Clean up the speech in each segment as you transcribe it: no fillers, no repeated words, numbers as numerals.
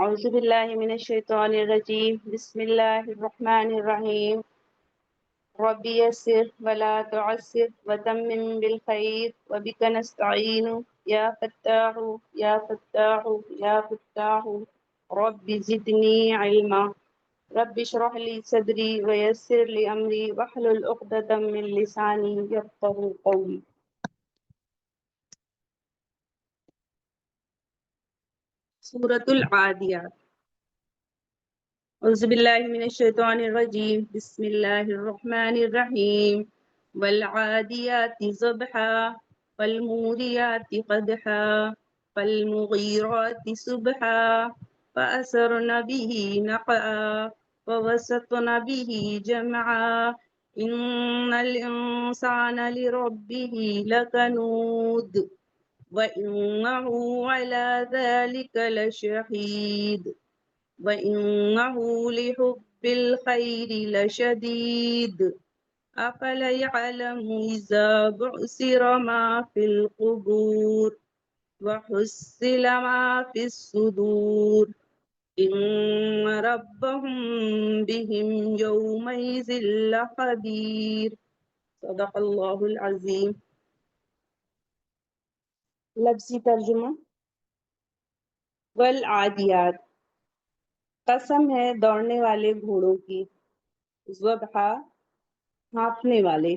اعوذ باللہ من الشیطان الرجیم بسم اللہ الرحمن الرحیم رب یسر ولا تعسر وتمم بالخیر وبک نستعین یا فتاح یا فتاح یا فتاح رب زدنی علما رب اشرح لی صدری ویسر لی امری واحلل عقدۃ من لسانی یفقهوا قولی۔ سورۃ العادیات۔ اعوذ باللہ من الشیطان الرجیم بسم اللہ الرحمن الرحیم والعادیات ضبحا فالموریات قدحا فالمغیرات صبحا فأثرن به نقعا فوسطن به جمعا ان الانسان لربه لکنود وانه على ذلك لشهید وَإِنَّهُ لِحُبِّ الْخَيْرِ لَشَدِيدٌ أَفَلَا يَعْلَمُ إِذَا بُعْثِرَ مَا فِي الْقُبُورِ وَحُصِّلَ مَا فِي الصُّدُورِ إِنَّ رَبَّهُمْ بِهِمْ يَوْمَئِذٍ لَخَبِيرٌ۔ صدق اللہ العظیم۔ لفظی ترجمہ۔ والعادیات، قسم ہے دوڑنے والے گھوڑوں کی، ضبحا ہانپنے والے،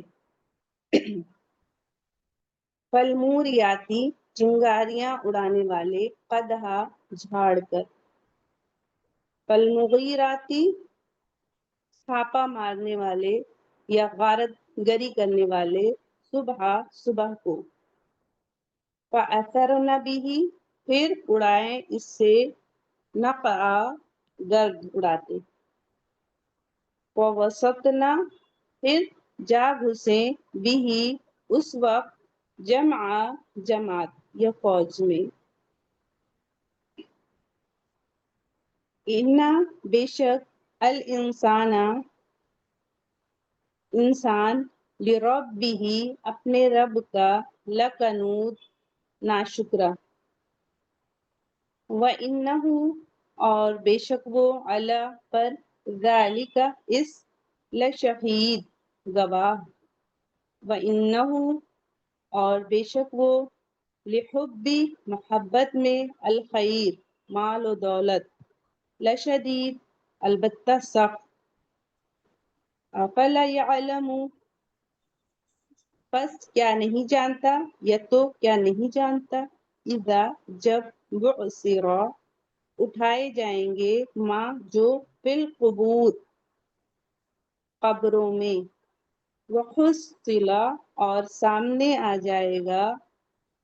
فالموریاتی چنگاریاں اڑانے والے، قدحا جھاڑ کر، فالمغیراتی چھاپا مارنے والے یا غارت گری کرنے والے، صبح صبح کو، فأثرن به پھر اڑائیں اس سے، نقعا گرد اڑاتے، ووسطن پھر جا گھسیں، بھی اس وقت، جمع جماعت یا فوج میں، ان بے شک الانسان انسان لربہ اپنے رب کا، لکنود ناشکرا، وَإِنَّهُ اور بے شک وہ، علی پر، ذالک اس، لشہید گواہ، وَإِنَّهُ اور بے شک وہ، لحب محبت میں، الخیر مال و دولت، لشدید البتہ سخت، افلا یعلم پس کیا نہیں جانتا، یا تو کیا نہیں جانتا، اذا جب، بعثر اٹھائے جائیں گے، ماں جو، فی القبور قبروں میں، وحصل اور سامنے آ جائے گا،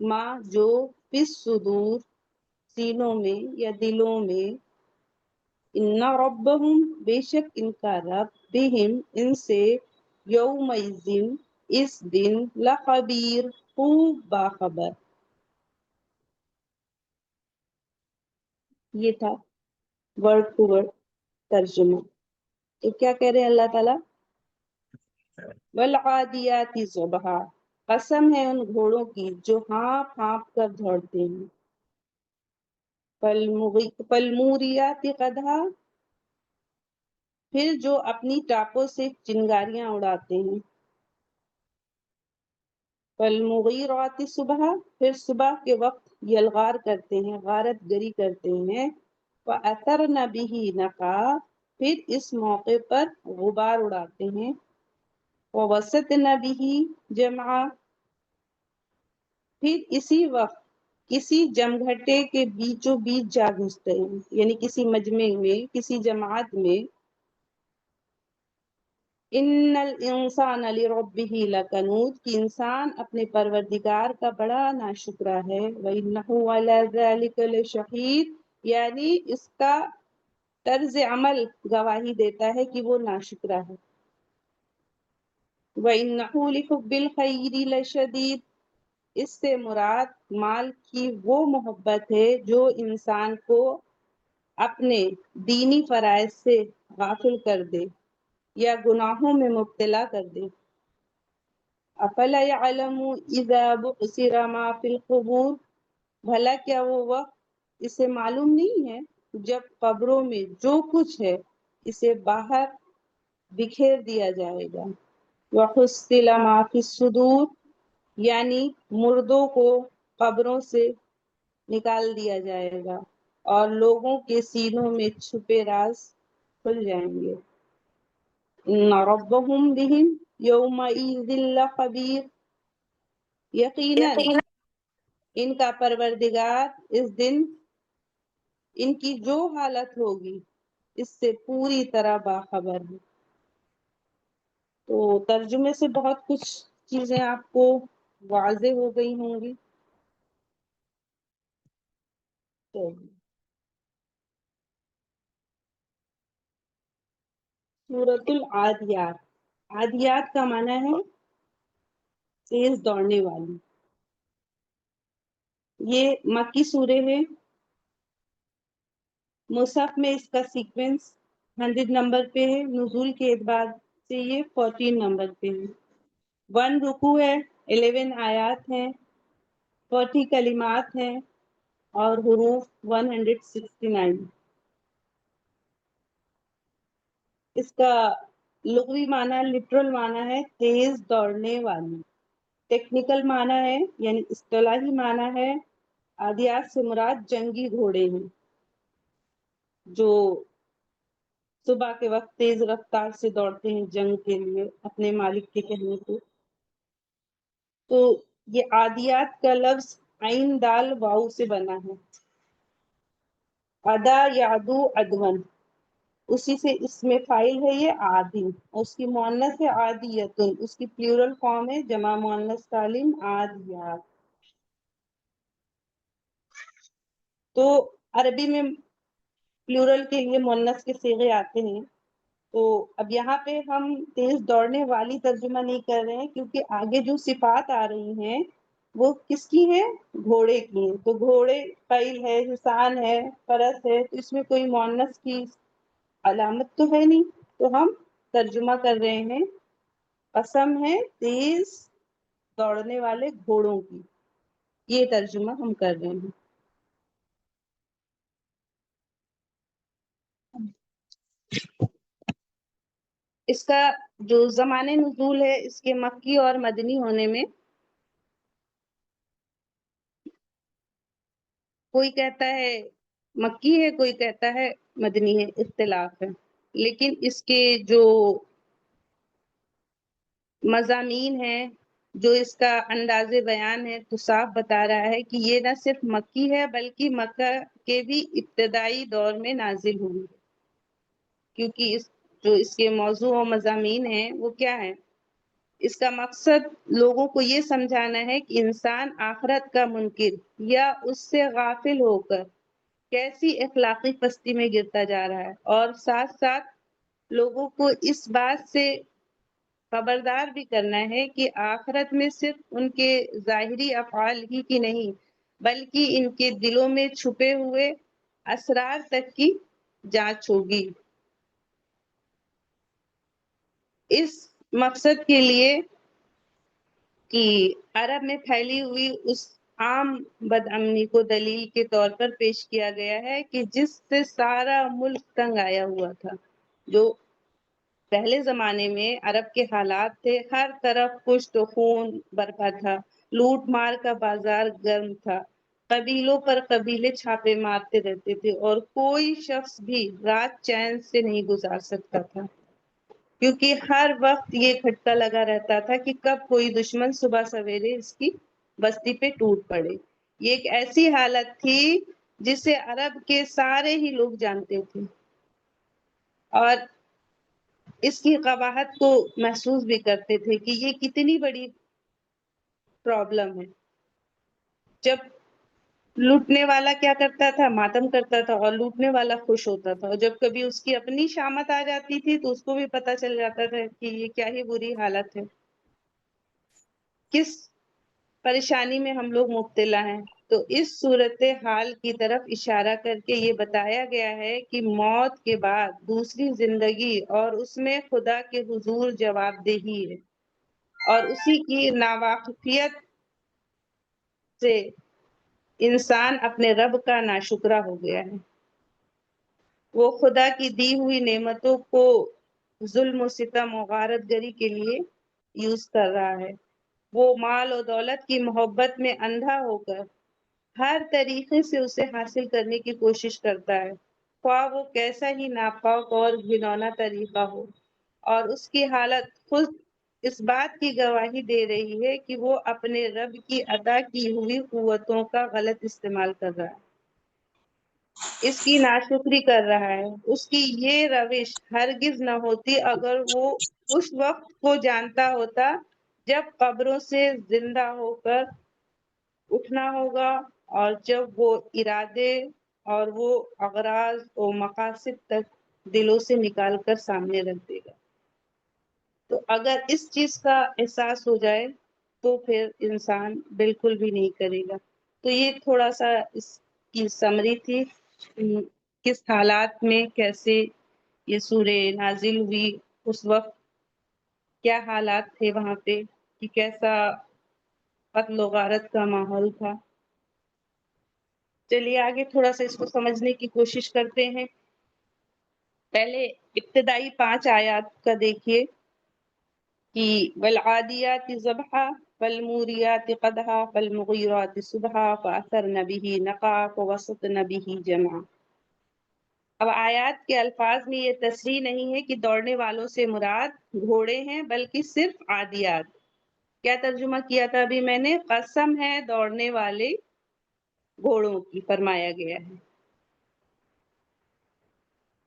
ماں جو، فی الصدور سینوں میں یا دلوں میں، ان ربہم بے شک ان کا رب، بہم ان سے، یومئذ اس دن، لخبیر خوب باخبر۔ یہ تھا ورڈ ٹو ورڈ ترجمہ۔ تو کیا کہہ رہے ہیں اللہ تعالیٰ؟ والعادیات ضبحا، قسم ہے ان گھوڑوں کی جو ہانپ ہانپ کر دوڑتے ہیں، فالموریات قدحا پھر جو اپنی ٹاپوں سے چنگاریاں اڑاتے ہیں، فالمغیرات صبحا پھر صبح کے وقت یلغار کرتے ہیں، غارت گری کرتے ہیں، فأثرن به نقعا پھر اس موقع پر غبار اڑاتے ہیں، ووسطن به جمعا پھر اسی وقت کسی جمگھٹے کے بیچوں بیچ جا گھستے ہیں، یعنی کسی مجمع میں، کسی جماعت میں، ان الانسان لربہ لکنود کہ انسان اپنے پروردگار کا بڑا ناشکرا ہے، وانہ علی ذلک لشہید یعنی اس کا طرز عمل گواہی دیتا ہے کہ وہ ناشکرا ہے، وانہ لحب الخیر لشدید اس سے مراد مال کی وہ محبت ہے جو انسان کو اپنے دینی فرائض سے غافل کر دے یا گناہوں میں مبتلا کر دے۔ افلا یعلم اذا بعثر ما فی القبور بھلا کیا وہ وقت اسے معلوم نہیں ہے جب قبروں میں جو کچھ ہے اسے باہر بکھیر دیا جائے گا۔ وَحُصِّلَ مَا فِي الصُّدُورِ یعنی مردوں کو قبروں سے نکال دیا جائے گا اور لوگوں کے سینوں میں چھپے راز کھل جائیں گے۔ إِنَّ رَبَّهُمْ بِهِمْ يَوْمَئِذٍ لَخَبِيرٌ یقیناً ان کا پروردگار اس دن ان کی جو حالت ہوگی اس سے پوری طرح باخبر ہے۔ تو ترجمے سے بہت کچھ چیزیں آپ کو واضح ہو گئی ہوں گی۔ تو سورۃ العادیات، عادیات کا معنی ہے تیز دوڑنے والی۔ یہ مکی سورہ ہے۔ مصحف میں اس کا سیکوینس 100 نمبر پہ ہے، نزول کے اعتبار سے یہ 14 نمبر پہ ہے۔ 1 رکوع ہے، 11 آیات ہیں، 40 کلمات ہیں اور حروف 169۔ اس کا لغوی معنی، لٹرل معنی ہے تیز دوڑنے والی۔ ٹیکنیکل معنی ہے یعنی اصطلاحی معنی ہے عادیات سے مراد جنگی گھوڑے ہیں جو صبح کے وقت تیز رفتار سے دوڑتے ہیں جنگ کے لیے اپنے مالک کے کہنے پہ۔ تو یہ عادیات کا لفظ عین دال واؤ سے بنا ہے۔ ادا یادو ادون، اسی سے اس میں فاعل ہے یہ عادی، اس کی مؤنث ہے عادیتن، اس کی پلیورل فارم ہے جمع مؤنث سالم عادیات۔ تو عربی میں پلیورل کے لیے مؤنث کے صیغے آتے ہیں۔ تو اب یہاں پہ ہم تیز دوڑنے والی ترجمہ نہیں کر رہے ہیں کیونکہ آگے جو صفات آ رہی ہیں وہ کس کی ہیں؟ گھوڑے کی ہیں۔ تو گھوڑے فعیل ہے، حصان ہے، فرس ہے، تو اس میں کوئی مؤنث کی علامت تو ہے نہیں، تو ہم ترجمہ کر رہے ہیں قسم ہے تیز دوڑنے والے گھوڑوں کی، یہ ترجمہ ہم کر رہے ہیں۔ اس کا جو زمان نزول ہے اس کے مکی اور مدنی ہونے میں کوئی کہتا ہے مکی ہے، کوئی کہتا ہے مدنی ہے، اختلاف ہے، لیکن اس کے جو مضامین ہیں، جو اس کا انداز بیان ہے تو صاف بتا رہا ہے کہ یہ نہ صرف مکی ہے بلکہ مکہ کے بھی ابتدائی دور میں نازل ہوئی، کیونکہ جو اس کے موضوع و مضامین ہیں وہ کیا ہے؟ اس کا مقصد لوگوں کو یہ سمجھانا ہے کہ انسان آخرت کا منکر یا اس سے غافل ہو کر کیسی اخلاقی پستی میں گرتا جا رہا ہے، اور ساتھ ساتھ لوگوں کو اس بات سے خبردار بھی کرنا ہے کہ آخرت میں صرف ان کے ظاہری افعال ہی کی نہیں بلکہ ان کے دلوں میں چھپے ہوئے اسرار تک کی جانچ ہوگی۔ اس مقصد کے لیے کہ عرب میں پھیلی ہوئی اس عام بدامنی کو دلیل کے طور پر پیش کیا گیا ہے کہ جس سے سارا ملک تنگ آیا ہوا تھا۔ جو پہلے زمانے میں عرب کے حالات تھے، ہر طرف کشت و خون برپا تھا، لوٹ مار کا بازار گرم تھا، قبیلوں پر قبیلے چھاپے مارتے رہتے تھے اور کوئی شخص بھی رات چین سے نہیں گزار سکتا تھا، کیونکہ ہر وقت یہ کھٹکا لگا رہتا تھا کہ کب کوئی دشمن صبح سویرے اس کی بستی پہ ٹوٹ پڑے۔ یہ ایک ایسی حالت تھی جسے عرب کے سارے ہی لوگ جانتے تھے اور اس کی قباحت کو محسوس بھی کرتے تھے کہ یہ کتنی بڑی پرابلم ہے۔ جب لوٹنے والا کیا کرتا تھا؟ ماتم کرتا تھا اور لوٹنے والا خوش ہوتا تھا، اور جب کبھی اس کی اپنی شامت آ جاتی تھی تو اس کو بھی پتا چل جاتا تھا کہ یہ کیا ہی بری حالت ہے، کس پریشانی میں ہم لوگ مبتلا ہیں۔ تو اس صورت حال کی طرف اشارہ کر کے یہ بتایا گیا ہے کہ موت کے بعد دوسری زندگی اور اس میں خدا کے حضور جواب دہی ہے، اور اسی کی ناواقفیت سے انسان اپنے رب کا ناشکرا ہو گیا ہے۔ وہ خدا کی دی ہوئی نعمتوں کو ظلم و ستم و غارت گری کے لیے یوز کر رہا ہے. وہ مال و دولت کی محبت میں اندھا ہو کر ہر طریقے سے اسے حاصل کرنے کی کوشش کرتا ہے، خواہ وہ کیسا ہی ناپاک اور گھنونا طریقہ ہو. اور اس کی حالت خود اس بات کی گواہی دے رہی ہے کہ وہ اپنے رب کی عطا کی ہوئی قوتوں کا غلط استعمال کر رہا ہے، اس کی ناشکری کر رہا ہے. اس کی یہ روش ہرگز نہ ہوتی اگر وہ اس وقت کو جانتا ہوتا جب قبروں سے زندہ ہو کر اٹھنا ہوگا، اور جب وہ ارادے اور وہ اغراض و مقاصد تک دلوں سے نکال کر سامنے رکھ دے گا. تو اگر اس چیز کا احساس ہو جائے تو پھر انسان بالکل بھی نہیں کرے گا. تو یہ تھوڑا سا اس کی سمری تھی، کس حالات میں کیسے یہ سورہ نازل ہوئی، اس وقت کیا حالات تھے وہاں پہ، کہ کیسا قتل و غارت کا ماحول تھا. چلیے آگے تھوڑا سا اس کو سمجھنے کی کوشش کرتے ہیں. پہلے ابتدائی 5 آیات کا دیکھیے کہ والعادیات ضبحا فالموریات قدحا فالمغیرات صبحا فاثرن به نقعا فوسطن به جمعا. اب آیات کے الفاظ میں یہ تصریح نہیں ہے کہ دوڑنے والوں سے مراد گھوڑے ہیں، بلکہ صرف عادیات. کیا ترجمہ کیا تھا ابھی میں نے؟ قسم ہے دوڑنے والے گھوڑوں کی، فرمایا گیا ہے.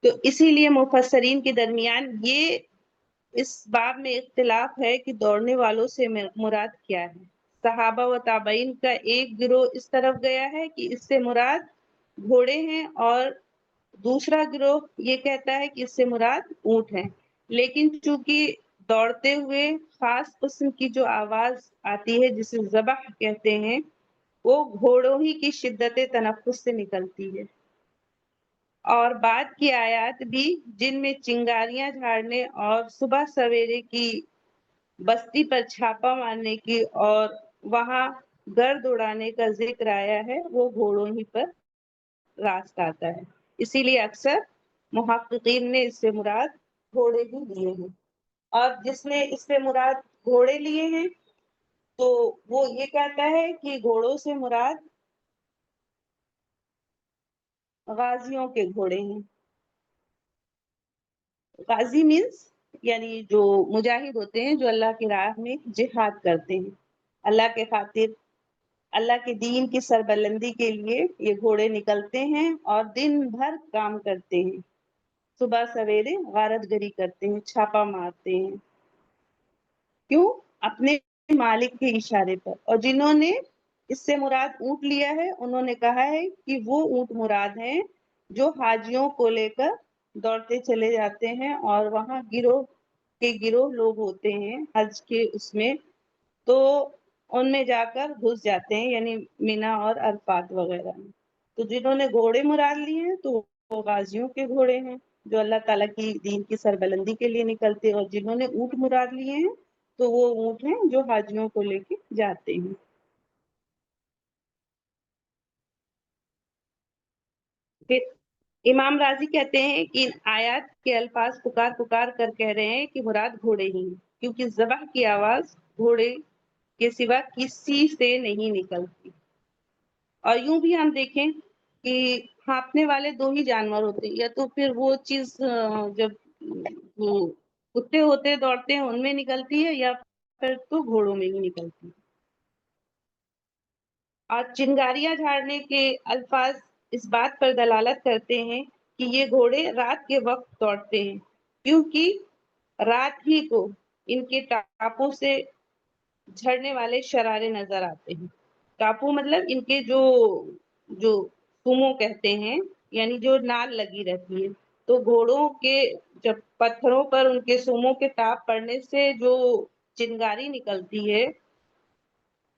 تو اسی لیے مفسرین کے درمیان یہ اس باب میں اختلاف ہے کہ دوڑنے والوں سے مراد کیا ہے. صحابہ و تابعین کا ایک گروہ اس طرف گیا ہے کہ اس سے مراد گھوڑے ہیں، اور دوسرا گروہ یہ کہتا ہے کہ اس سے مراد اونٹ ہیں. لیکن چونکہ دوڑتے ہوئے خاص قسم کی جو آواز آتی ہے جسے ذبح کہتے ہیں، وہ گھوڑوں ہی کی شدت تنفس سے نکلتی ہے. اور بعد کی آیات بھی جن میں چنگاریاں جھاڑنے اور صبح سویرے کی بستی پر چھاپا مارنے کی اور وہاں گرد اڑانے کا ذکر آیا ہے، وہ گھوڑوں ہی پر راست آتا ہے. اسی لیے اکثر محققین نے اس سے مراد گھوڑے ہی لیے ہیں. اور جس نے اس سے مراد گھوڑے لیے ہیں تو وہ یہ کہتا ہے کہ گھوڑوں سے مراد غازیوں کے گھوڑے ہیں. غازی مینس یعنی جو مجاہد ہوتے ہیں، جو اللہ کی راہ میں جہاد کرتے ہیں، اللہ کے خاطر اللہ کے دین کی سربلندی کے لیے یہ گھوڑے نکلتے ہیں اور دن بھر کام کرتے ہیں، صبح سویرے غارت گری کرتے ہیں، چھاپا مارتے ہیں. کیوں؟ اپنے مالک کے اشارے پر. اور جنہوں نے اس سے مراد اونٹ لیا ہے انہوں نے کہا ہے کہ وہ اونٹ مراد ہیں جو حاجیوں کو لے کر دوڑتے چلے جاتے ہیں، اور وہاں گروہ کے گروہ لوگ ہوتے ہیں حج کے اس میں، تو ان میں جا کر گھس جاتے ہیں، یعنی مینا اور عرفات وغیرہ میں. تو جنہوں نے گھوڑے مراد لیے ہیں تو وہ غازیوں کے گھوڑے ہیں جو اللہ تعالیٰ کی دین کی سربلندی کے لیے نکلتے ہیں. اور جنہوں نے اونٹ مراد لیے ہیں تو وہ اونٹ ہیں جو حاجیوں کو لے کے جاتے ہیں. پھر امام راضی کہتے ہیں کہ ان آیات کے الفاظ پکار پکار کر کہہ رہے ہیں کہ مراد گھوڑے ہی ہیں، کیونکہ ذبح کی آواز گھوڑے کے سوا کسی سے نہیں نکلتی. اور یوں بھی ہم دیکھیں کہ ہانپنے والے 2 ہی جانور ہوتے ہیں، یا تو پھر وہ چیز جب کتے ہوتے دوڑتے ہیں ان میں نکلتی ہے، یا پھر تو گھوڑوں میں ہی نکلتی ہے. اور چنگاریاں جھاڑنے کے الفاظ اس بات پر دلالت کرتے ہیں کہ یہ گھوڑے رات کے وقت دوڑتے ہیں، کیونکہ رات ہی کو ان کے ٹاپوں سے جھڑنے والے شرارے نظر آتے ہیں. ٹاپو مطلب ان کے جو سومو کہتے ہیں، یعنی جو نال لگی رہتی ہے. تو گھوڑوں کے جب پتھروں پر ان کے سوموں کے ٹاپ پڑنے سے جو چنگاری نکلتی ہے،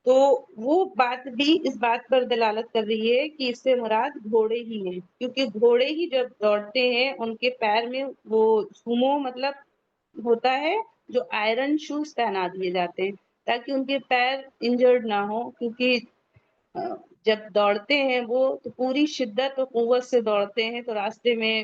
تو وہ بات بھی اس بات پر دلالت کر رہی ہے کہ اس سے مراد گھوڑے ہی ہیں، کیونکہ گھوڑے ہی جب دوڑتے ہیں ان کے پیر میں وہ سومو مطلب ہوتا ہے جو آئرن شوز پہنا دیے جاتے ہیں تاکہ ان کے پیر انجرڈ نہ ہو. کیونکہ جب دوڑتے ہیں وہ تو پوری شدت و قوت سے دوڑتے ہیں، تو راستے میں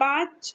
5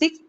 6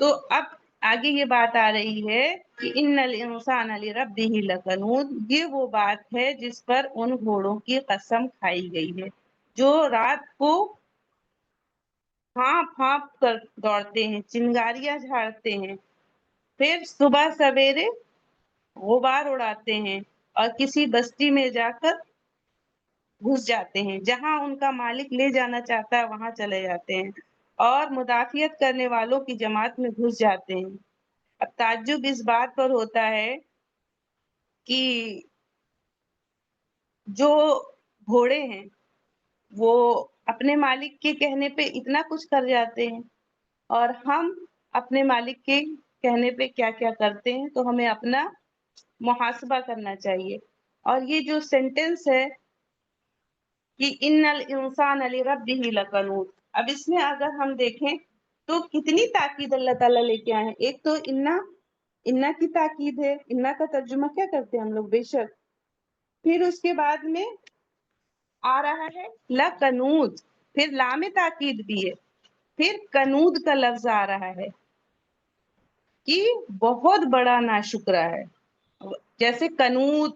تو اب آگے یہ بات آ رہی ہے کہ ان الانسان لربہ لکنود، یہ وہ بات ہے جس پر ان گھوڑوں کی قسم کھائی گئی ہے جو رات کو ہانپ ہانپ کر دوڑتے ہیں، چنگاریاں جھاڑتے ہیں، پھر صبح سویرے غبار اڑاتے ہیں اور کسی بستی میں جا کر گھس جاتے ہیں، جہاں ان کا مالک لے جانا چاہتا ہے وہاں چلے جاتے ہیں اور مدافعت کرنے والوں کی جماعت میں گھس جاتے ہیں۔ اب تعجب اس بات پر ہوتا ہے کہ جو گھوڑے ہیں وہ اپنے مالک کے کہنے پہ اتنا کچھ کر جاتے ہیں، اور ہم اپنے مالک کے کہنے پہ کیا کیا کرتے ہیں، تو ہمیں اپنا محاسبہ کرنا چاہیے۔ اور یہ جو سینٹنس ہے کہ ان الانسان لربہ لکنود، اب اس میں اگر ہم دیکھیں تو کتنی تاکید اللہ تعالیٰ لے کے آئے ہیں۔ ایک تو انا کی تاکید ہے، انا کا ترجمہ کیا کرتے ہیں ہم لوگ، بے شک، پھر اس کے بعد میں آ رہا ہے لکنود، پھر لام تاکید بھی ہے، پھر کنود کا لفظ آ رہا ہے کہ بہت بڑا ناشکرا ہے۔ جیسے کنود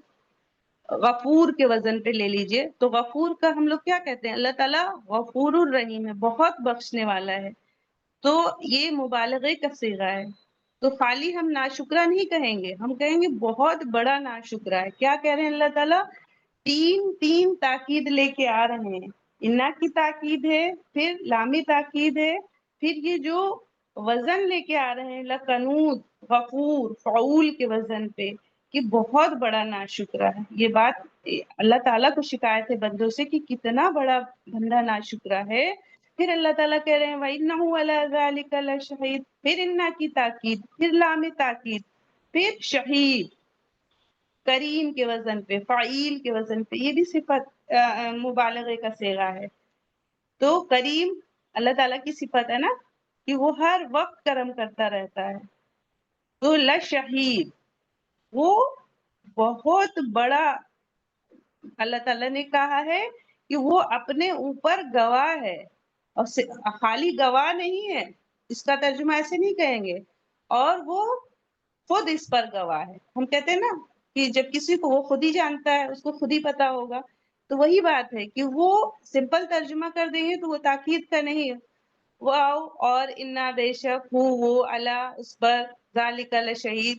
غفور کے وزن پہ لے لیجئے تو غفور کا ہم لوگ کیا کہتے ہیں، اللہ تعالیٰ غفور الرحیم ہے، بہت بخشنے والا ہے، تو یہ مبالغے کا صیغہ ہے۔ تو خالی ہم ناشکرا نہیں کہیں گے، ہم کہیں گے بہت بڑا ناشکرا ہے۔ کیا کہہ رہے ہیں اللہ تعالیٰ، تین تاکید لے کے آ رہے ہیں، انا کی تاکید ہے، پھر لامی تاکید ہے، پھر یہ جو وزن لے کے آ رہے ہیں لکنود غفور فعول کے وزن پہ، کہ بہت بڑا ناشکرا ہے۔ یہ بات اللہ تعالیٰ کو شکایت ہے بندوں سے کہ کتنا بڑا بندہ ناشکرا ہے۔ پھر اللہ تعالیٰ کہہ رہے ہیں وَإِنَّهُ عَلَىٰ ذَلِكَ لَشَهِيدٌ، پھر انا کی تاکید، پھر لام تاکید، پھر شہید کریم کے وزن پہ، فعیل کے وزن پہ، یہ بھی صفت مبالغے کا صیغہ ہے۔ تو کریم اللہ تعالیٰ کی صفت ہے نا کہ وہ ہر وقت کرم کرتا رہتا ہے۔ تو لشہید، وہ بہت بڑا، اللہ تعالیٰ نے کہا ہے کہ وہ اپنے اوپر گواہ ہے، اور خالی گواہ نہیں ہے، اس کا ترجمہ ایسے نہیں کہیں گے، اور وہ خود اس پر گواہ ہے۔ ہم کہتے ہیں نا کہ جب کسی کو وہ خود ہی جانتا ہے، اس کو خود ہی پتا ہوگا، تو وہی بات ہے کہ وہ سمپل ترجمہ کر دیں گے تو وہ تاکید کا نہیں ہے، واو اور انا بے شک ہوں وہ اللہ اس پر ذالک لشہید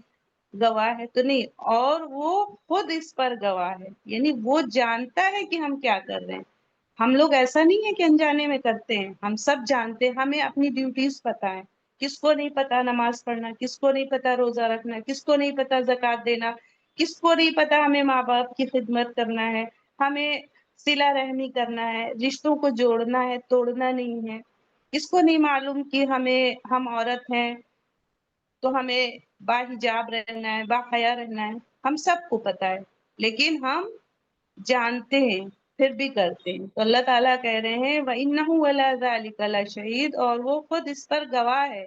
گواہ ہے، تو نہیں، اور وہ خود اس پر گواہ ہے، یعنی وہ جانتا ہے کہ ہم کیا کر رہے ہیں۔ ہم لوگ ایسا نہیں ہے کہ انجانے میں کرتے ہیں، ہم سب جانتے ہیں، ہمیں اپنی ڈیوٹیز پتہ ہے۔ کس کو نہیں پتا نماز پڑھنا، کس کو نہیں پتا روزہ رکھنا، کس کو نہیں پتا زکوٰۃ دینا، کس کو نہیں پتا ہمیں ماں باپ کی خدمت کرنا ہے، ہمیں صلہ رحمی کرنا ہے، رشتوں کو جوڑنا ہے، توڑنا نہیں ہے۔ کس کو نہیں معلوم کہ ہم عورت ہیں تو ہمیں با حجاب رہنا ہے، با حیا رہنا ہے، ہم سب کو پتا ہے، لیکن ہم جانتے ہیں پھر بھی کرتے ہیں۔ تو اللہ تعالیٰ کہہ رہے ہیں وَإِنَّهُ عَلَىٰ ذَلِكَ لَشَهِيدٌ، اور وہ خود اس پر گواہ ہے۔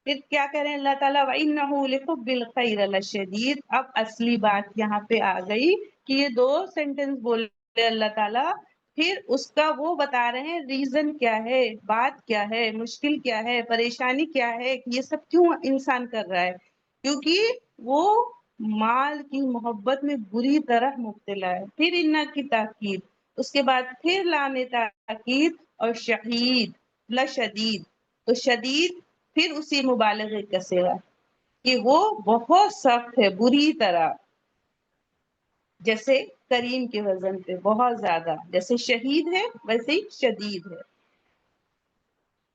پھر کیا کریں اللہ تعالیٰ وَإِنَّهُ لِحُبِّ الْخَيْرِ لَشَدِيدٌ، اب اصلی بات یہاں پہ آ گئی کہ یہ دو سینٹنس بولے اللہ تعالیٰ، پھر اس کا وہ بتا رہے ہیں ریزن کیا ہے، بات کیا ہے، مشکل کیا ہے، پریشانی کیا ہے، کہ یہ سب کیوں انسان کر رہا ہے، کیونکہ وہ مال کی محبت میں بری طرح مبتلا ہے۔ پھر انا کی تاکید، اس کے بعد پھر لام تاکید اور شہید لشدید، تو شدید پھر اسی مبالغے کا صیغہ کہ وہ بہت سخت ہے، بری طرح، جیسے کریم کے وزن پہ بہت زیادہ، جیسے شہید ہے ویسے ہی شدید ہے،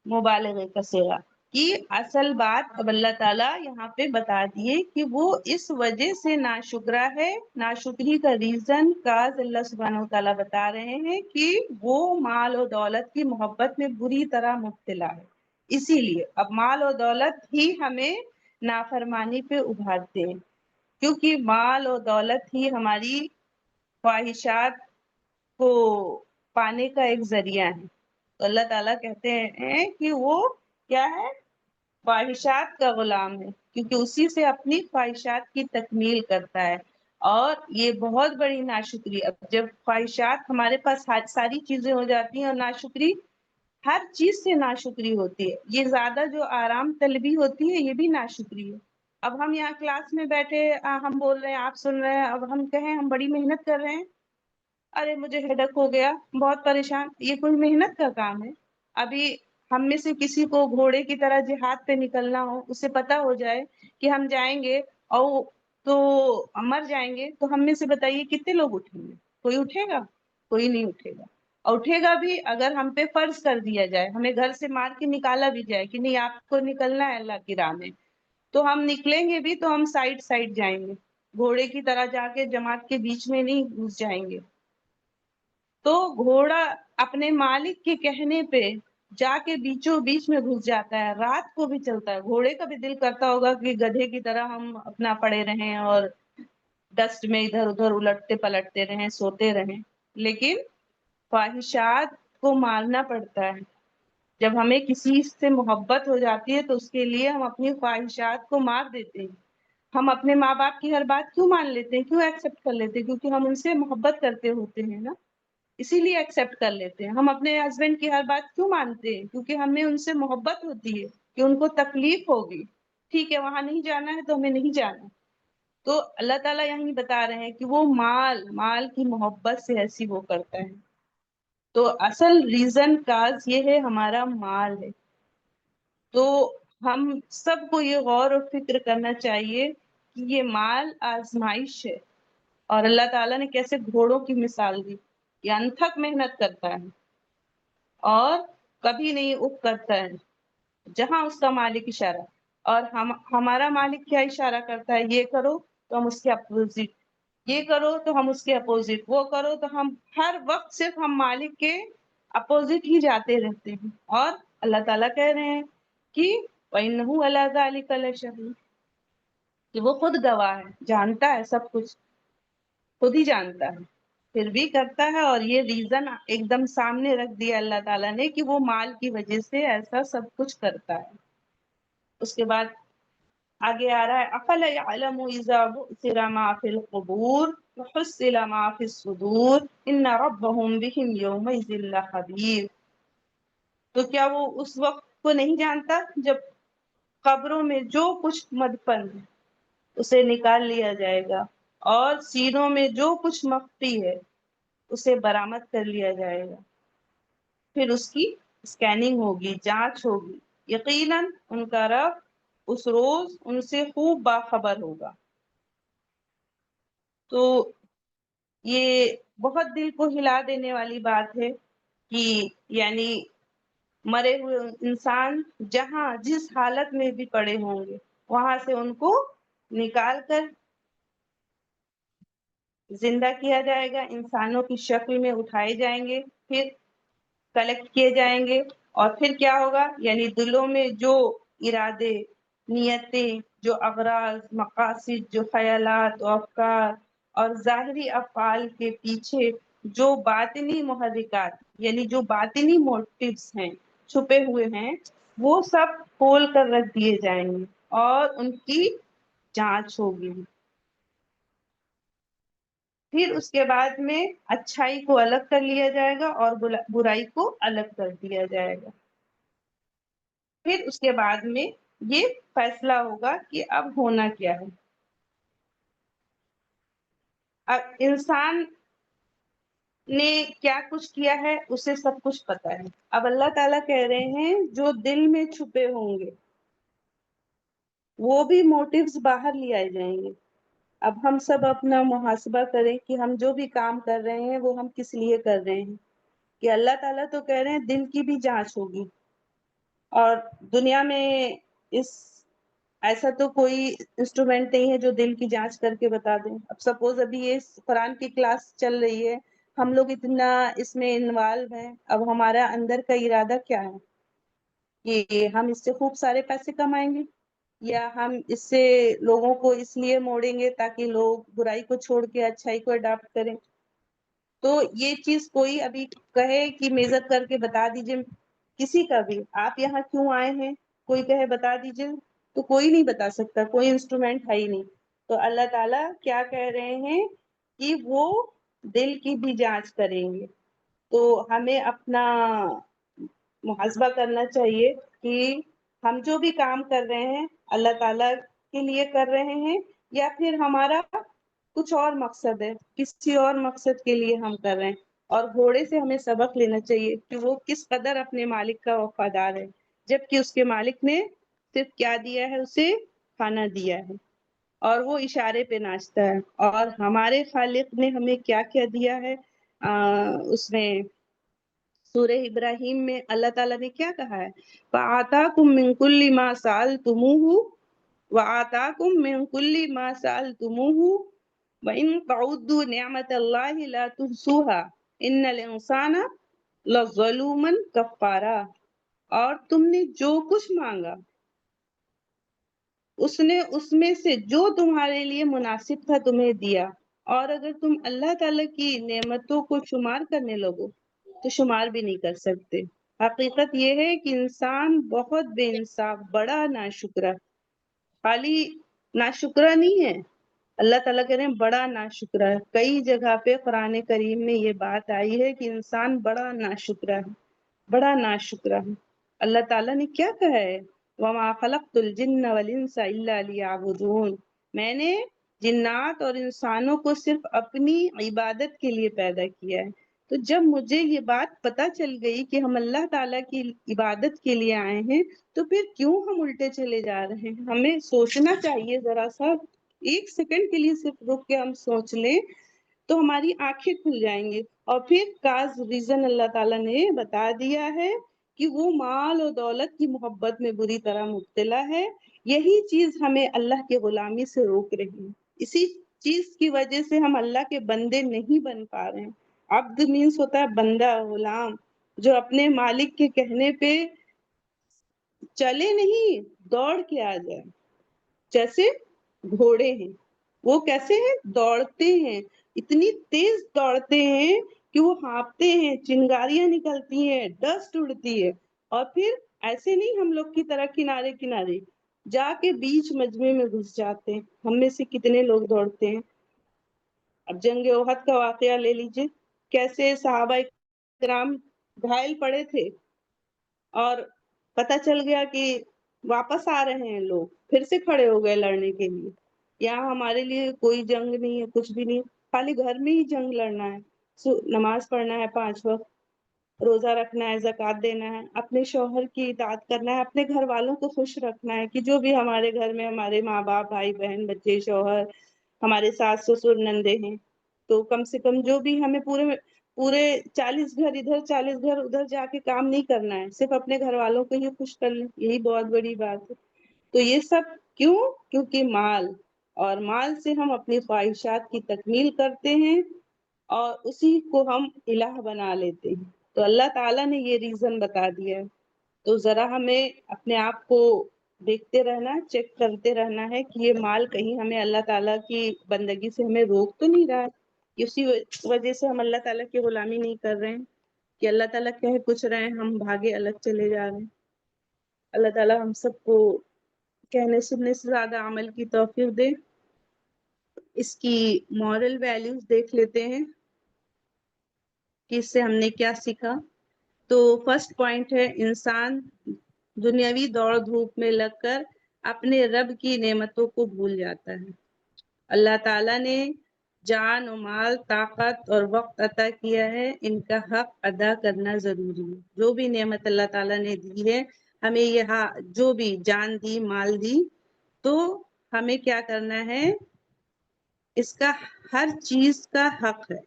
مبالغے کا صیغہ۔ کہ اصل بات اب اللہ تعالیٰ یہاں پہ بتا دیے کہ وہ اس وجہ سے ناشکرا ہے، ناشکری کا ریزن کاز اللہ سبحانہ وتعالیٰ بتا رہے ہیں کہ وہ مال و دولت کی محبت میں بری طرح مبتلا ہے۔ اسی لیے اب مال و دولت ہی ہمیں نافرمانی پہ ابھارتے ہیں، کیونکہ مال و دولت ہی ہماری خواہشات کو پانے کا ایک ذریعہ ہے۔ تو اللہ تعالیٰ کہتے ہیں کہ وہ کیا ہے، خواہشات کا غلام ہے، کیونکہ اسی سے اپنی خواہشات کی تکمیل کرتا ہے، اور یہ بہت بڑی ناشکری۔ اب جب خواہشات ہمارے پاس ساری چیزیں ہو جاتی ہیں اور ناشکری ہر چیز سے ناشکری ہوتی ہے. یہ زیادہ جو آرام طلبی ہوتی ہے یہ بھی ناشکری ہے. اب ہم یہاں کلاس میں بیٹھے ہم بول رہے ہیں آپ سن رہے ہیں, اب ہم کہیں ہم بڑی محنت کر رہے ہیں, ارے مجھے ہیڈک ہو گیا, بہت پریشان. یہ کوئی محنت کا کام ہے؟ ابھی ہم میں سے کسی کو گھوڑے کی طرح جہاد پہ نکلنا ہو, اسے پتا ہو جائے کہ ہم جائیں گے اور تو مر جائیں گے, تو ہم میں سے بتائیے کتنے لوگ اٹھیں گے؟ کوئی اٹھے گا؟ کوئی نہیں اٹھے گا. اور اٹھے گا بھی اگر ہم پہ فرض کر دیا جائے, ہمیں گھر سے مار کے نکالا بھی جائے کہ نہیں آپ کو نکلنا ہے اللہ کی راہ میں, تو ہم نکلیں گے بھی تو ہم سائڈ سائڈ جائیں گے, گھوڑے کی طرح جا کے جماعت کے بیچ میں نہیں گھس جائیں گے. تو گھوڑا اپنے مالک کے کہنے پہ جا کے بیچوں بیچ میں گھس جاتا ہے, رات کو بھی چلتا ہے. گھوڑے کا بھی دل کرتا ہوگا کہ گدھے کی طرح ہم اپنا پڑے رہیں اور ڈسٹ میں ادھر ادھر الٹتے پلٹتے رہیں, سوتے رہیں, لیکن خواہشات کو مارنا پڑتا ہے. جب ہمیں کسی سے محبت ہو جاتی ہے تو اس کے لیے ہم اپنی خواہشات کو مار دیتے ہیں. ہم اپنے ماں باپ کی ہر بات کیوں مان لیتے ہیں, کیوں ایکسپٹ کر لیتے ہیں؟ کیونکہ ہم ان سے محبت کرتے ہوتے ہیں نا, اسی لیے ایکسپٹ کر لیتے ہیں. ہم اپنے ہسبینڈ کی ہر بات کیوں مانتے ہیں؟ کیونکہ ہمیں ان سے محبت ہوتی ہے کہ ان کو تکلیف ہوگی, ٹھیک ہے وہاں نہیں جانا ہے تو ہمیں نہیں جانا. تو اللہ تعالیٰ یہیں بتا رہے ہیں کہ وہ مال کی محبت سے ایسی وہ کرتا ہے. تو اصل ریزن کاز یہ ہے ہمارا مال ہے. تو ہم سب کو یہ غور و فکر کرنا چاہیے کہ یہ مال آزمائش ہے, اور اللہ تعالیٰ نے کیسے گھوڑوں کی مثال دی, یہ انتھک محنت کرتا ہے اور کبھی نہیں اف کرتا ہے جہاں اس کا مالک اشارہ. اور ہمارا مالک کیا اشارہ کرتا ہے, یہ کرو تو ہم اس کے اپوزٹ, یہ کرو تو ہم اس کے اپوزٹ, وہ کرو تو ہم ہر وقت صرف ہم مالک کے اپوزٹ ہی جاتے رہتے ہیں. اور اللہ تعالیٰ کہہ رہے ہیں کہ وَإِنَّهُ عَلَىٰ ذَٰلِكَ لَشَهِيدٌ, کہ وہ خود گواہ ہے, جانتا ہے سب کچھ, خود ہی جانتا ہے, پھر بھی کرتا ہے. اور یہ ریزن ایک دم سامنے رکھ دیا اللہ تعالیٰ نے کہ وہ مال کی وجہ سے ایسا سب کچھ کرتا ہے. اس کے بعد آگے آ رہا ہے أَفَلَا يَعْلَمُ إِذَا بُعْثِرَ مَا فِي الْقُبُورِ وَحُصِّلَ مَا فِي الصُّدُورِ إِنَّ رَبَّهُمْ بِهِمْ يَوْمَئِذٍ لَخَبِيرٌ. تو کیا وہ اس وقت کو نہیں جانتا جب قبروں میں جو کچھ مدفن ہے اسے نکال لیا جائے گا, اور سینوں میں جو کچھ مخفی ہے اسے برآمد کر لیا جائے گا, پھر اس کی اسکیننگ ہوگی, جانچ ہوگی. یقیناً ان کا رب اس روز ان سے خوب باخبر ہوگا. تو یہ بہت دل کو ہلا دینے والی بات ہے کہ یعنی مرے ہوئے انسان جہاں جس حالت میں بھی پڑے ہوں گے وہاں سے ان کو نکال کر زندہ کیا جائے گا, انسانوں کی شکل میں اٹھائے جائیں گے, پھر کلیکٹ کیے جائیں گے. اور پھر کیا ہوگا, یعنی دلوں میں جو ارادے, نیتیں, جو اغراض, مقاصد, جو خیالات و افکار اور ظاہری افعال کے پیچھے جو باطنی محرکات یعنی جو باطنی موٹیوز ہیں چھپے ہوئے ہیں, وہ سب کھول کر رکھ دیے جائیں گے اور ان کی جانچ ہوگی. پھر اس کے بعد میں اچھائی کو الگ کر لیا جائے گا اور برائی کو الگ کر دیا جائے گا. پھر اس کے بعد میں یہ فیصلہ ہوگا کہ اب ہونا کیا ہے. اب انسان نے کیا کچھ کیا ہے اسے سب کچھ پتا ہے. اب اللہ تعالیٰ کہہ رہے ہیں جو دل میں چھپے ہوں گے وہ بھی موٹیوز باہر لے آئے جائیں گے. اب ہم سب اپنا محاسبہ کریں کہ ہم جو بھی کام کر رہے ہیں وہ ہم کس لیے کر رہے ہیں. کہ اللہ تعالیٰ تو کہہ رہے ہیں دل کی بھی جانچ ہوگی. اور دنیا میں اس ایسا تو کوئی انسٹرومنٹ نہیں ہے جو دل کی جانچ کر کے بتا دیں. اب سپوز ابھی یہ قرآن کی کلاس چل رہی ہے, ہم لوگ اتنا اس میں انوالو ہیں, اب ہمارا اندر کا ارادہ کیا ہے کہ ہم اس سے خوب سارے پیسے کمائیں گے, یا ہم اس سے لوگوں کو اس لیے موڑیں گے تاکہ لوگ برائی کو چھوڑ کے اچھائی کو اڈاپٹ کریں. تو یہ چیز کوئی ابھی کہے کہ میزر کر کے بتا دیجیے کسی کا بھی, آپ یہاں کیوں آئے ہیں کوئی کہے بتا دیجیے, تو کوئی نہیں بتا سکتا, کوئی انسٹرومنٹ ہے ہی نہیں. تو اللہ تعالیٰ کیا کہہ رہے ہیں کہ وہ دل کی بھی جانچ کریں گے. تو ہمیں اپنا محاسبہ کرنا چاہیے کہ ہم جو بھی کام کر رہے ہیں اللہ تعالیٰ کے لیے کر رہے ہیں یا پھر ہمارا کچھ اور مقصد ہے، کسی اور مقصد کے لیے ہم کر رہے ہیں۔ اور گھوڑے سے ہمیں سبق لینا چاہیے کہ وہ کس قدر اپنے مالک کا وفادار ہے، جبکہ اس کے مالک نے صرف کیا دیا ہے، اسے کھانا دیا ہے اور وہ اشارے پہ ناچتا ہے۔ اور ہمارے خالق نے ہمیں کیا کیا دیا ہے، اس میں سورہ ابراہیم میں اللہ تعالیٰ نے کیا کہا ہے، فَآتَاكُم مِّن كُلِّ مَا سَأَلْتُمُوهُ وَآتَاكُم مِّن كُلِّ مَا سَأَلْتُمُوهُ وَإِن تَعُدُّوا نِعْمَةَ اللَّهِ لَا تُحْصُوهَا إِنَّ الْإِنسَانَ لَظَلُومٌ كَفَّارٌ۔ اور تم نے جو کچھ مانگا اس نے اس میں سے جو تمہارے لیے مناسب تھا تمہیں دیا، اور اگر تم اللہ تعالیٰ کی نعمتوں کو شمار کرنے لگو تو شمار بھی نہیں کر سکتے۔ حقیقت یہ ہے کہ انسان بہت بے انصاف، بڑا ناشکرا، خالی ناشکرا نہیں ہے، اللہ تعالیٰ کہہ رہے ہیں بڑا ناشکرا ہے۔ کئی جگہ پہ قرآن کریم میں یہ بات آئی ہے کہ انسان بڑا ناشکرا ہے، بڑا ناشکرا ہے۔ اللہ تعالیٰ نے کیا کہا ہے، وَمَا خَلَقْتُ الْجِنَّ وَالْإِنسَ إِلَّا لِيَعْبُدُونِ، میں نے جنات اور انسانوں کو صرف اپنی عبادت کے لیے پیدا کیا ہے۔ تو جب مجھے یہ بات پتہ چل گئی کہ ہم اللہ تعالیٰ کی عبادت کے لیے آئے ہیں تو پھر کیوں ہم الٹے چلے جا رہے ہیں؟ ہمیں سوچنا چاہیے، ذرا سا ایک سیکنڈ کے لیے صرف رک کے ہم سوچ لیں تو ہماری آنکھیں کھل جائیں گی۔ اور پھر کاز ریزن اللہ تعالیٰ نے بتا دیا ہے کہ وہ مال و دولت کی محبت میں بری طرح مبتلا ہے، یہی چیز ہمیں اللہ کے غلامی سے روک رہی ہے۔ اسی چیز کی وجہ سے ہم اللہ کے بندے نہیں بن پا رہے ہیں۔ عبد مینس ہوتا ہے بندہ، غلام، جو اپنے مالک کے کہنے پہ چلے نہیں، دوڑ کے آ جائے۔ جیسے گھوڑے ہیں، وہ کیسے ہیں، دوڑتے ہیں، اتنی تیز دوڑتے ہیں کہ وہ ہانپتے ہیں، چنگاریاں نکلتی ہیں، ڈسٹ اڑتی ہے، اور پھر ایسے نہیں ہم لوگ کی طرح کنارے کنارے جا کے بیچ مجمع میں گھس جاتے ہیں۔ ہم میں سے کتنے لوگ دوڑتے ہیں؟ اب جنگ احد کا واقعہ لے لیجئے، کیسے صحابہ کرام گھائل پڑے تھے اور پتہ چل گیا کہ واپس آ رہے ہیں لوگ، پھر سے کھڑے ہو گئے لڑنے کے لیے۔ یہاں ہمارے لیے کوئی جنگ نہیں ہے، کچھ بھی نہیں، خالی گھر میں ہی جنگ لڑنا ہے، نماز پڑھنا ہے 5 وقت، روزہ رکھنا ہے، زکوٰۃ دینا ہے، اپنے شوہر کی اطاعت کرنا ہے، اپنے گھر والوں کو خوش رکھنا ہے کہ جو بھی ہمارے گھر میں ہمارے ماں باپ، بھائی بہن، بچے، شوہر، ہمارے ساس سسر، نندے ہیں، تو کم سے کم جو بھی ہمیں پورے 40 گھر ادھر 40 گھر ادھر جا کے کام نہیں کرنا ہے، صرف اپنے گھر والوں کو ہی خوش کر لیں، یہی بہت بڑی بات ہے۔ تو یہ سب کیوں؟ کیونکہ مال، اور مال سے ہم اپنی خواہشات کی تکمیل کرتے ہیں اور اسی کو ہم الہ بنا لیتے ہیں۔ تو اللہ تعالیٰ نے یہ ریزن بتا دیا ہے، تو ذرا ہمیں اپنے آپ کو دیکھتے رہنا، چیک کرتے رہنا ہے کہ یہ مال کہیں ہمیں اللہ تعالیٰ کی بندگی سے ہمیں روک تو نہیں رہا ہے، اسی وجہ سے ہم اللہ تعالیٰ کی غلامی نہیں کر رہے ہیں کہ اللہ تعالیٰ کہہ کچھ رہے ہیں ہم بھاگے الگ چلے جا رہے ہیں۔ اللہ تعالیٰ ہم سب کو کہنے سننے سے زیادہ عمل کی توفیق دے۔ اس کی مورل ویلیوز دیکھ لیتے ہیں کہ اس سے ہم نے کیا سیکھا۔ تو فرسٹ پوائنٹ ہے، انسان دنیاوی دوڑ دھوپ میں لگ کر اپنے رب کی نعمتوں کو بھول جاتا ہے۔ اللہ تعالیٰ نے جان و مال، طاقت اور وقت عطا کیا ہے، ان کا حق ادا کرنا ضروری ہے۔ جو بھی نعمت اللہ تعالیٰ نے دی ہے ہمیں، یہ جو بھی جان دی، مال دی، تو ہمیں کیا کرنا ہے، اس کا ہر چیز کا حق ہے،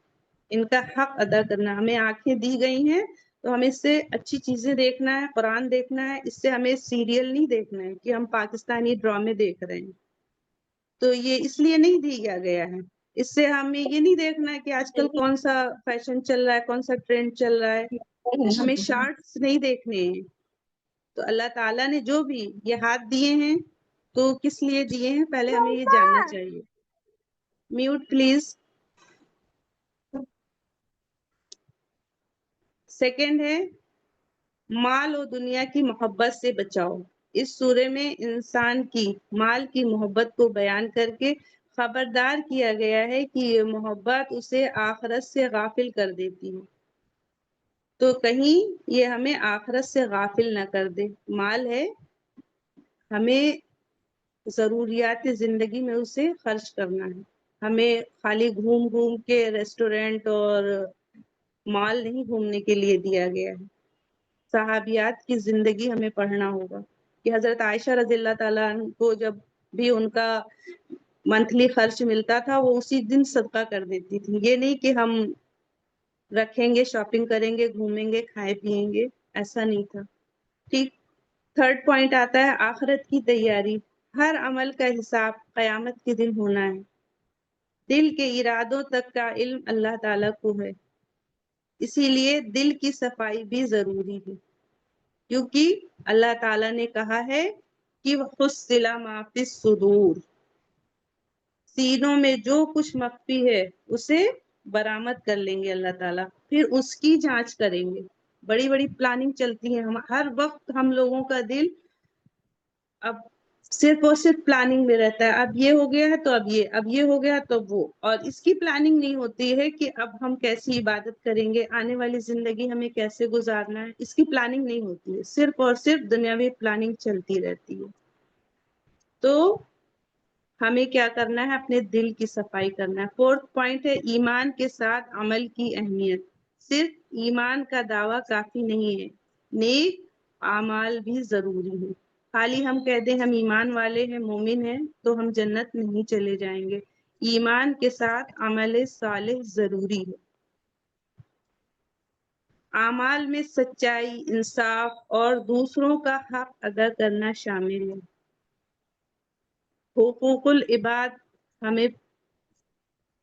ان کا حق ادا کرنا۔ ہمیں آنکھیں دی گئی ہیں تو ہمیں اس سے اچھی چیزیں دیکھنا ہے، قرآن دیکھنا ہے، اس سے ہمیں سیریل نہیں دیکھنا ہے کہ ہم پاکستانی ڈرامے دیکھ رہے ہیں، تو یہ اس لیے نہیں دیا گیا ہے۔ اس سے ہمیں یہ نہیں دیکھنا ہے کہ آج کل کون سا فیشن چل رہا ہے، کون سا ٹرینڈ چل رہا ہے، ہمیں شارٹس نہیں دیکھنے ہیں۔ تو اللہ تعالیٰ نے جو بھی یہ ہاتھ دیے ہیں تو کس لیے دیے ہیں، پہلے ہمیں یہ جاننا چاہیے۔ Mute please. سیکنڈ ہے، مال و دنیا کی محبت سے بچاؤ۔ اس سورے میں انسان کی مال کی محبت کو بیان کر کے خبردار کیا گیا ہے کہ یہ محبت اسے آخرت سے غافل کر دیتی ہے۔ تو کہیں یہ ہمیں آخرت سے غافل نہ کر دے. مال ہے، ہمیں ضروریات زندگی میں اسے خرچ کرنا ہے. ہمیں خالی گھوم گھوم کے ریسٹورینٹ اور مال نہیں گھومنے کے لیے دیا گیا ہے. صحابیات کی زندگی ہمیں پڑھنا ہوگا کہ حضرت عائشہ رضی اللہ تعالیٰ عنہ کو جب بھی ان کا منتھلی خرچ ملتا تھا وہ اسی دن صدقہ کر دیتی تھی. یہ نہیں کہ ہم رکھیں گے، شاپنگ کریں گے، گھومیں گے، کھائے پیئیں گے، ایسا نہیں تھا. ٹھیک. تھرڈ پوائنٹ آتا ہے آخرت کی تیاری. ہر عمل کا حساب قیامت کے دن ہونا ہے. دل کے ارادوں تک کا علم اللہ تعالیٰ کو ہے، اسی لیے دل کی صفائی بھی ضروری ہے. کیونکہ اللہ تعالیٰ نے کہا ہے کہ حُصِّلَ مَا فِی الصُّدُورِ، سینوں میں جو کچھ مخفی ہے اسے برآمد کر لیں گے اللہ تعالیٰ، پھر اس کی جانچ کریں گے. بڑی بڑی پلاننگ چلتی ہے ہر وقت. ہم لوگوں کا دل اب صرف اور صرف پلاننگ میں رہتا ہے. اب یہ ہو گیا ہے تو اب یہ ہو گیا تو وہ، اور اس کی پلاننگ نہیں ہوتی ہے کہ اب ہم کیسی عبادت کریں گے، آنے والی زندگی ہمیں کیسے گزارنا ہے. اس کی پلاننگ نہیں ہوتی ہے، صرف اور صرف دنیاوی پلاننگ چلتی رہتی ہے. تو ہمیں کیا کرنا ہے؟ اپنے دل کی صفائی کرنا ہے. فورتھ پوائنٹ ہے ایمان کے ساتھ عمل کی اہمیت. صرف ایمان کا دعویٰ کافی نہیں ہے، نیک اعمال بھی ضروری ہے. خالی ہم کہہ دیں ہم ایمان والے ہیں، مومن ہیں، تو ہم جنت نہیں چلے جائیں گے. ایمان کے ساتھ عمل صالح ضروری ہے. اعمال میں سچائی، انصاف اور دوسروں کا حق ادا کرنا شامل ہے. حقوق العباد ہمیں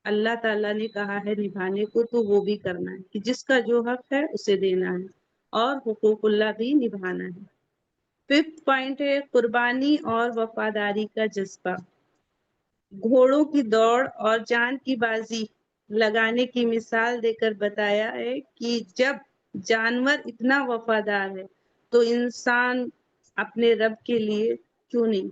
اللہ تعالیٰ نے کہا ہے نبھانے کو، تو وہ بھی کرنا ہے کہ جس کا جو حق ہے اسے دینا ہے، اور حقوق اللہ بھی نبھانا ہے. ففتھ پوائنٹ ہے قربانی اور وفاداری کا جذبہ. گھوڑوں کی دوڑ اور جان کی بازی لگانے کی مثال دے کر بتایا ہے کہ جب جانور اتنا وفادار ہے تو انسان اپنے رب کے لیے کیوں نہیں.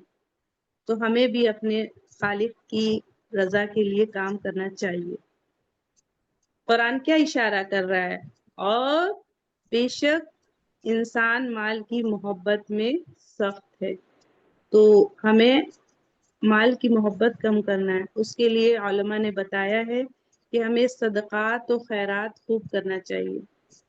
تو ہمیں بھی اپنے خالق کی رضا کے لیے کام کرنا چاہیے. قرآن کیا اشارہ کر رہا ہے؟ اور بے شک انسان مال کی محبت میں سخت ہے. تو ہمیں مال کی محبت کم کرنا ہے. اس کے لیے علماء نے بتایا ہے کہ ہمیں صدقات و خیرات خوب کرنا چاہیے،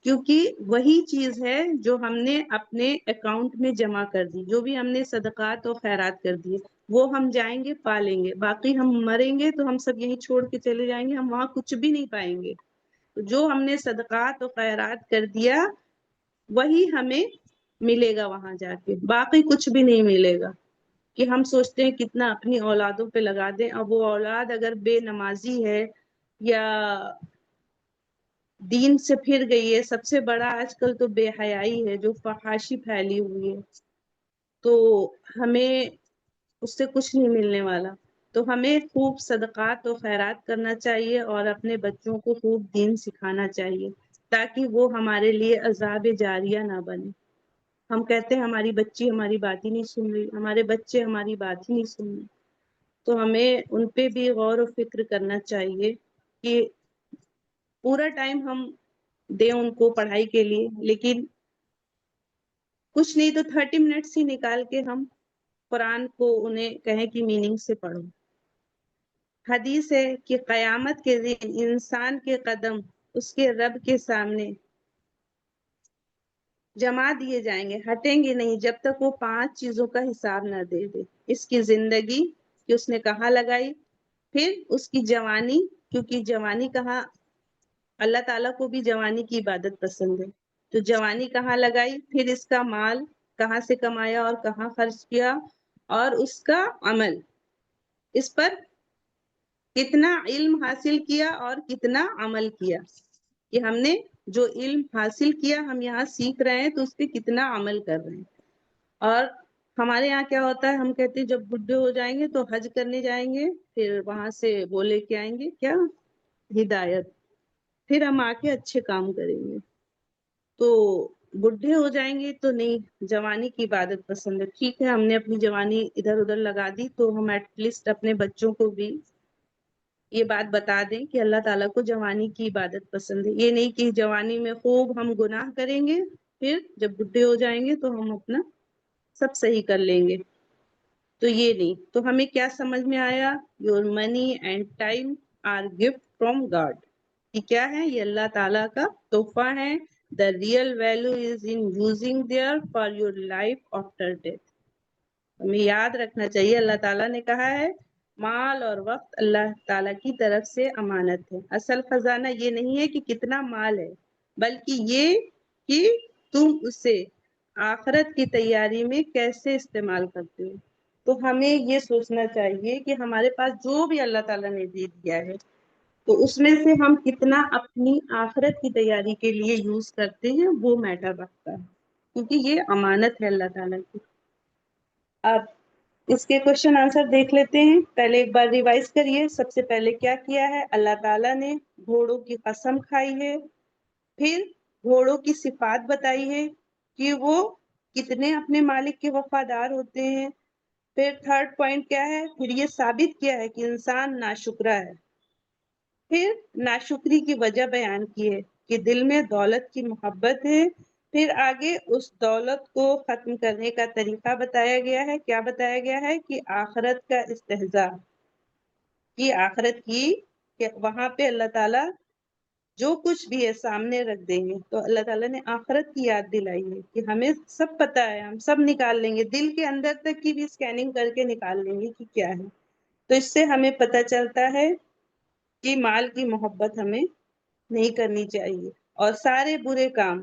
کیونکہ وہی چیز ہے جو ہم نے اپنے اکاؤنٹ میں جمع کر دی. جو بھی ہم نے صدقات و خیرات کر دی وہ ہم جائیں گے پا لیں گے. باقی ہم مریں گے تو ہم سب یہیں چھوڑ کے چلے جائیں گے، ہم وہاں کچھ بھی نہیں پائیں گے. جو ہم نے صدقات و خیرات کر دیا وہی ہمیں ملے گا وہاں جا کے، باقی کچھ بھی نہیں ملے گا. کہ ہم سوچتے ہیں کتنا اپنی اولادوں پہ لگا دیں، اور وہ اولاد اگر بے نمازی ہے یا دین سے پھر گئی ہے. سب سے بڑا آج کل تو بے حیائی ہے جو فحاشی پھیلی ہوئی ہے، تو ہمیں اس سے کچھ نہیں ملنے والا. تو ہمیں خوب صدقات و خیرات کرنا چاہیے اور اپنے بچوں کو خوب دین سکھانا چاہیے، تاکہ وہ ہمارے لیے عذاب جاریہ نہ بنے. ہم کہتے ہیں ہماری بچی ہماری بات ہی نہیں سن رہی، ہمارے بچے ہماری بات ہی نہیں سن رہے. تو ہمیں ان پہ بھی غور و فکر کرنا چاہیے کہ پورا ٹائم ہم دیں ان کو پڑھائی کے لیے، لیکن کچھ نہیں تو 30 منٹس ہی نکال کے ہم قرآن کو انہیں کہیں کہ میننگ سے پڑھو. حدیث ہے کہ قیامت کے دن انسان کے قدم اس کے رب کے سامنے جما دیے جائیں گے، ہٹیں گے نہیں جب تک وہ 5 چیزوں کا حساب نہ دے دے. اس کی زندگی کہ اس نے کہاں لگائی، پھر اس کی جوانی، کیونکہ جوانی کہاں، اللہ تعالیٰ کو بھی جوانی کی عبادت پسند ہے، تو جوانی کہاں لگائی، پھر اس کا مال کہاں سے کمایا اور کہاں خرچ کیا، اور اس کا عمل، اس پر کتنا علم حاصل کیا اور کتنا عمل کیا. کہ ہم نے جو علم حاصل کیا ہم یہاں سیکھ رہے ہیں تو اس پہ کتنا عمل کر رہے ہیں. اور ہمارے یہاں کیا ہوتا ہے، ہم کہتے ہیں جب بڈھے ہو جائیں گے تو حج کرنے جائیں گے، پھر وہاں سے وہ لے کے آئیں گے کیا، ہدایت، پھر ہم آ کے اچھے کام کریں گے. تو بڈھے ہو جائیں گے تو نہیں، جوانی کی عبادت پسند ہے. ٹھیک ہے ہم نے اپنی جوانی ادھر ادھر لگا دی، تو ہم ایٹ لیسٹ اپنے بچوں کو بھی یہ بات بتا دیں کہ اللہ تعالیٰ کو جوانی کی عبادت پسند ہے. یہ نہیں کہ جوانی میں خوب ہم گناہ کریں گے، پھر جب بڈھے ہو جائیں گے تو ہم اپنا سب صحیح کر لیں گے. تو یہ نہیں. تو ہمیں کیا سمجھ میں آیا؟ Your money and time are gift from God. یہ کیا ہے؟ یہ اللہ تعالیٰ کا تحفہ ہے. The real value is in using their for your life after death. ہمیں یاد رکھنا چاہیے اللہ تعالیٰ نے کہا ہے مال اور وقت اللہ تعالیٰ کی طرف سے امانت ہے. اصل خزانہ یہ نہیں ہے کہ کتنا مال ہے، بلکہ یہ کہ تم اسے آخرت کی تیاری میں کیسے استعمال کرتے ہو. تو ہمیں یہ سوچنا چاہیے کہ ہمارے پاس جو بھی اللہ تعالیٰ نے دے دیا ہے تو اس میں سے ہم کتنا اپنی آخرت کی تیاری کے لیے یوز کرتے ہیں وہ میٹر رکھتا ہے، کیونکہ یہ امانت ہے اللہ تعالیٰ کی. اب اس کے کوشچن آنسر دیکھ لیتے ہیں. پہلے ایک بار ریوائز کریے. سب سے پہلے کیا کیا ہے؟ اللہ تعالیٰ نے گھوڑوں کی قسم کھائی ہے، پھر گھوڑوں کی صفات بتائی ہے کہ وہ کتنے اپنے مالک کے وفادار ہوتے ہیں. پھر تھرڈ پوائنٹ کیا ہے؟ پھر یہ ثابت کیا ہے کہ انسان ناشکرا ہے. پھر ناشکری کی وجہ بیان کی ہے کہ دل میں دولت کی محبت ہے. پھر آگے اس دولت کو ختم کرنے کا طریقہ بتایا گیا ہے. کیا بتایا گیا ہے؟ کہ آخرت کا استہزاء، کی آخرت کی کہ وہاں پہ اللہ تعالیٰ جو کچھ بھی ہے سامنے رکھ دیں گے. تو اللہ تعالیٰ نے آخرت کی یاد دلائی ہے کہ ہمیں سب پتہ ہے، ہم سب نکال لیں گے، دل کے اندر تک کی بھی اسکیننگ کر کے نکال لیں گے کہ کیا ہے. تو اس سے ہمیں پتہ چلتا ہے کہ مال کی محبت ہمیں نہیں کرنی چاہیے، اور سارے برے کام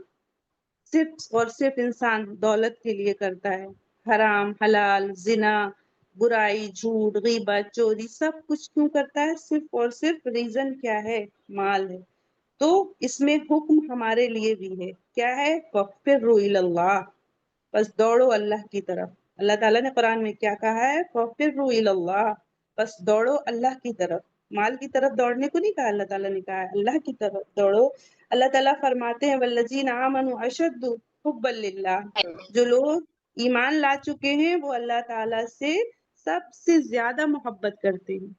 صرف اور صرف انسان دولت کے لیے کرتا ہے. حرام، حلال، زنا، برائی، جھوٹ، غیبت، چوری، سب کچھ کیوں کرتا ہے؟ صرف اور صرف ریزن کیا ہے؟ مال ہے. تو اس میں حکم ہمارے لیے بھی ہے. کیا ہے؟ فَفِرُّوا إِلَى اللَّهِ، بس دوڑو اللہ کی طرف. اللہ تعالیٰ نے قرآن میں کیا کہا ہے؟ فَفِرُّوا إِلَى اللَّهِ، بس دوڑو اللہ کی طرف. مال کی طرف دوڑنے کو نہیں کہا، اللہ تعالیٰ نے کہا ہے اللہ کی طرف دوڑو. اللہ تعالیٰ فرماتے ہیں وَالَّذِينَ آمَنُوا أَشَدُّ حُبًّا لِلَّهِ، جو لوگ ایمان لا چکے ہیں وہ اللہ تعالیٰ سے سب سے زیادہ محبت کرتے ہیں.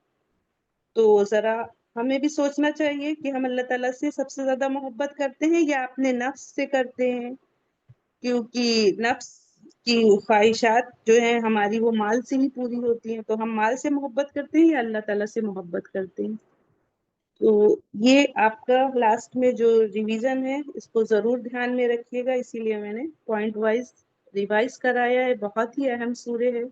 تو ذرا ہمیں بھی سوچنا چاہیے کہ ہم اللہ تعالیٰ سے سب سے زیادہ محبت کرتے ہیں یا اپنے نفس سے کرتے ہیں، کیونکہ نفس کی خواہشات جو ہیں ہماری وہ مال سے ہی پوری ہوتی ہیں. تو ہم مال سے محبت کرتے ہیں یا اللہ تعالیٰ سے محبت کرتے ہیں؟ تو یہ آپ کا لاسٹ میں جو ریویژن ہے اس کو ضرور دھیان میں رکھیے گا، اسی لیے میں نے پوائنٹ وائز ریوائز کرایا ہے. بہت ہی اہم سورے ہے.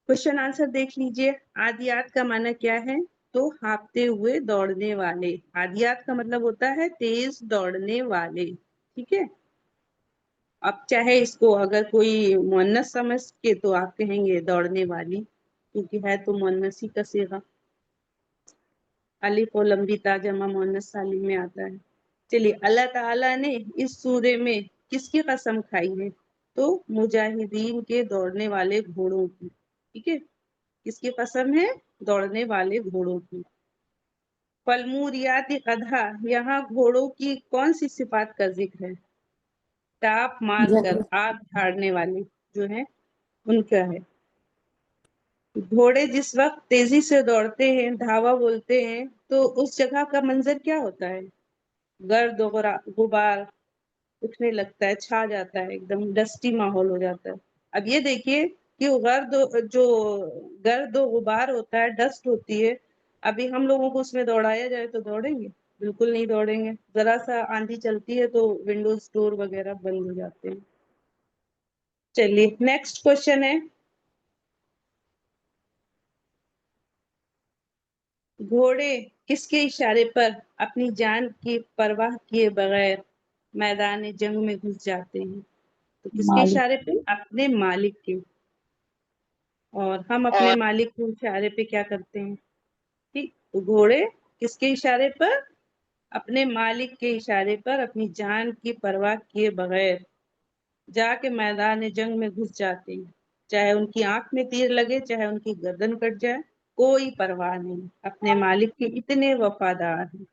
کوشچن آنسر دیکھ لیجئے. عادیات کا معنی کیا ہے؟ تو ہانپتے ہوئے دوڑنے والے. عادیات کا مطلب ہوتا ہے تیز دوڑنے والے. ٹھیک ہے. اب چاہے اس کو اگر کوئی مؤنث سمجھ کے تو آپ کہیں گے دوڑنے والی، کیونکہ ہے تو مؤنث ہی کا صیغہ. الف و لمبی تا جمع مؤنث سالم میں آتا ہے. چلیے، اللہ تعالیٰ نے اس سورے میں کس کی قسم کھائی ہے؟ تو مجاہدین کے دوڑنے والے گھوڑوں کی. ٹھیک ہے. کس کی قسم ہے؟ دوڑنے والے گھوڑوں کی. فالموریات قدحا، یہاں گھوڑوں کی کون سی صفات کا ذکر ہے؟ ٹاپ مار کر آگ جھاڑنے والے جو ہیں ان کا ہے. گھوڑے جس وقت تیزی سے دوڑتے ہیں، دھاوا بولتے ہیں، تو اس جگہ کا منظر کیا ہوتا ہے؟ گرد و غبار اٹھنے لگتا ہے، چھا جاتا ہے، ایک دم ڈسٹی ماحول ہو جاتا ہے. اب یہ دیکھیے کہ جو گرد و غبار ہوتا ہے، ڈسٹ ہوتی ہے، ابھی ہم لوگوں کو اس میں دوڑایا جائے تو دوڑیں گے؟ بالکل نہیں دوڑیں گے. ذرا سا آندھی چلتی ہے تو ونڈوز ڈور وغیرہ بند ہو جاتے ہیں. چلیے نیکسٹ کوشچن ہے. گھوڑے کس کے اشارے پر اپنی جان کی پرواہ کیے بغیر میدان جنگ میں گھس جاتے ہیں؟ تو کس کے اشارے پہ؟ اپنے مالک کے. اور ہم اپنے مالک کے اشارے پہ کیا کرتے ہیں؟ ٹھیک. تو گھوڑے کس کے اشارے پر؟ اپنے مالک کے اشارے پر اپنی جان کی پرواہ کیے بغیر جا کے میدان جنگ میں گھس جاتے ہیں. چاہے ان کی آنکھ میں تیر لگے، چاہے ان کی گردن کٹ جائے، کوئی پرواہ نہیں. اپنے مالک کے اتنے وفادار ہیں.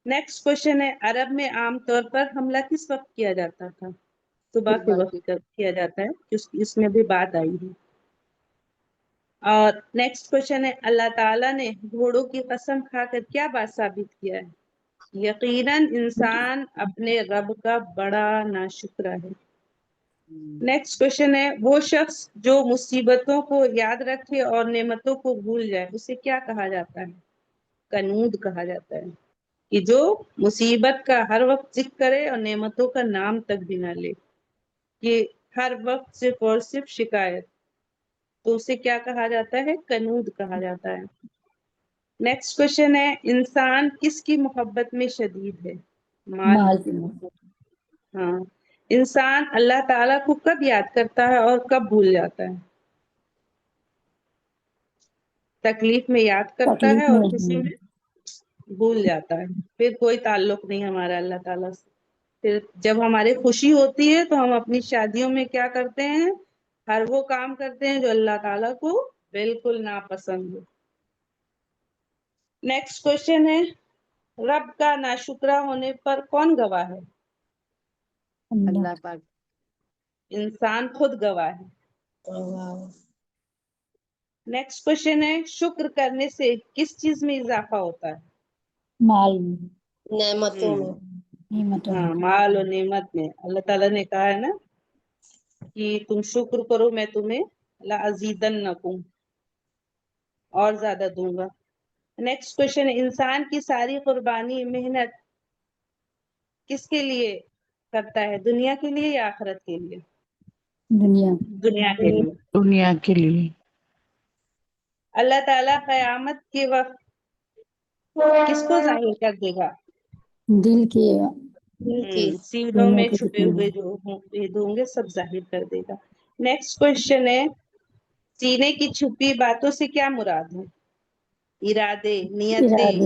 نیکسٹ کوشچن ہے. عرب میں عام طور پر حملہ کس وقت کیا جاتا تھا؟ صبح کے وقت کیا جاتا ہے. اس میں بھی بات آئی ہے. اور نیکسٹ کوشچن ہے اللہ تعالیٰ نے گھوڑوں کی قسم کھا کر کیا بات ثابت کیا ہے؟ یقیناً انسان اپنے رب کا بڑا ناشکرا ہے۔ نیکسٹ کوشچن ہے وہ شخص جو مصیبتوں کو یاد رکھے اور نعمتوں کو بھول جائے اسے کیا کہا جاتا ہے؟ کنود کہا جاتا ہے، کہ جو مصیبت کا ہر وقت ذکر کرے اور نعمتوں کا نام تک بھی نہ لے، کہ ہر وقت صرف اور صرف شکایت، تو اسے کیا کہا جاتا ہے؟ کنود کہا جاتا ہے۔ نیکسٹ کوشچن ہے انسان کس کی محبت میں شدید ہے؟ مال کی محبت۔ ہاں، انسان اللہ تعالیٰ کو کب یاد کرتا ہے اور کب بھول جاتا ہے؟ تکلیف میں یاد کرتا ہے اور خوشی میں بھول جاتا ہے، پھر کوئی تعلق نہیں ہمارا اللہ تعالیٰ سے۔ پھر جب ہماری خوشی ہوتی ہے تو ہم اپنی شادیوں میں کیا کرتے ہیں؟ ہر وہ کام کرتے ہیں جو اللہ تعالیٰ کو بالکل ناپسند ہو۔ نیکسٹ کوشچن ہے رب کا ناشکرا ہونے پر کون گواہ ہے؟ اللہ پاک۔ انسان خود گواہ ہے۔ نیکسٹ کوشچن ہے شکر کرنے سے کس چیز میں اضافہ ہوتا ہے؟ مال، نعمتوں میں۔ ہاں، مال اور نعمت میں۔ اللہ تعالیٰ نے کہا ہے نا کہ تم شکر کرو میں تمہیں لَأَزِيدَنَّكُمْ اور زیادہ دوں گا۔ نیکسٹ کوشچن ہے انسان کی ساری قربانی محنت کس کے لیے کرتا ہے؟ دنیا کے لیے یا آخرت کے لیے؟ دنیا کے لیے۔ دنیا کے لیے۔ اللہ تعالیٰ قیامت کے وقت کس کو ظاہر کر دے گا؟ دل کے سینوں میں چھپے ہوئے جو ہوں گے سب ظاہر کر دے گا۔ نیکسٹ کوشچن ہے سینے کی چھپی باتوں سے کیا مراد ہے؟ ارادے، نیتیں،